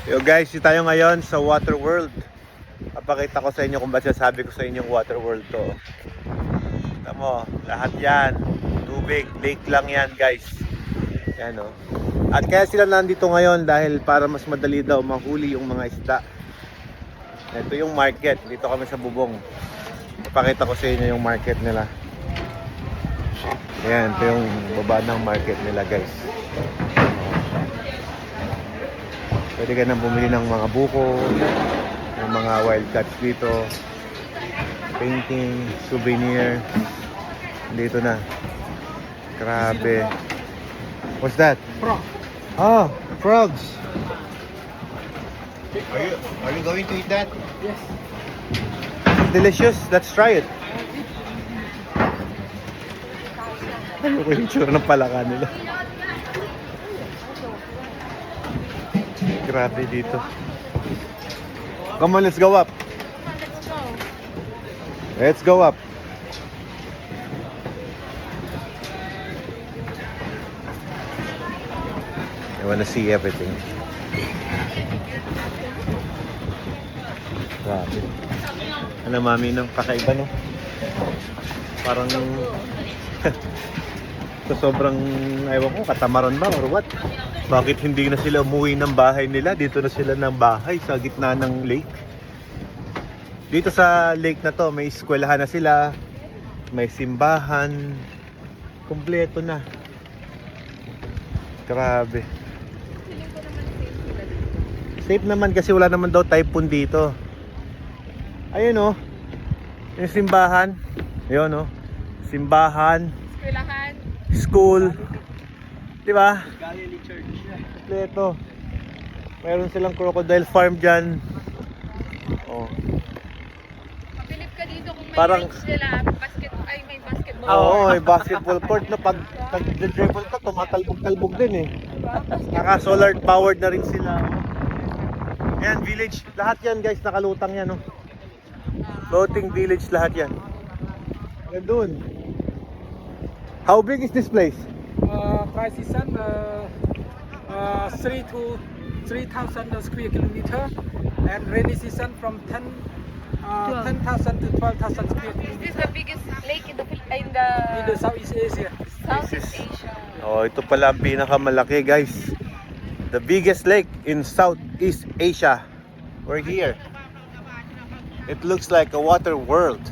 Yo guys, tayo ngayon sa Water World. Papakita ko sa inyo kung ba't sabi ko sa inyo Water World to. Kita mo, lahat yan tubig, lake lang yan guys. Yan o. At kaya sila nandito ngayon dahil para mas madali daw mahuli yung mga isda. Ito yung market, dito kami sa bubong. Papakita ko sa inyo yung market nila. Yan, ito yung baba ng market nila guys. Pwede ka nang bumili ng mga buko, ng mga wild cats dito, painting, souvenir. Dito na. Grabe. What's that? Frog. Oh, frogs. Are you going to eat that? Yes. Delicious. Let's try it. Ano ko yung tsura ng palaka nila? Grabe dito. Come on, let's go up. Let's go up. I wanna see everything. Grabe. Ano mami nung kakaiba no? Parang so, sobrang ewan ko, katamaran ba or what? Bakit hindi na sila umuwi ng bahay nila? Dito na sila ng bahay sa gitna ng lake. Dito sa lake na to, may eskwelahan na sila, may simbahan, kumpleto na. Grabe. Safe naman kasi wala naman daw typhoon dito. Ayun oh, yung simbahan. Ayun oh, simbahan, Eskwelahan. school. Diba? Galilee Church. Kompleto. Meron silang crocodile farm dyan. Oh. Mabilib ka dito kung may Parang- range nila. May basketball. Oo, may basketball court na pag dribble ka, tumatalbog-talbog din eh. Naka solar powered na rin sila. Yan, village. Lahat yan guys, nakalutang yan. Oh. Floating village lahat yan. Yan dun. How big is this place? Dry season 3 to 3,000 square kilometer, and rainy season from 10,000 to 12,000 square Is this kilometer the biggest lake in in the Southeast Asia. Southeast Asia? Oh, ito pala ang pinakamalaki guys. The biggest lake in Southeast Asia. We're here. It looks like a water world.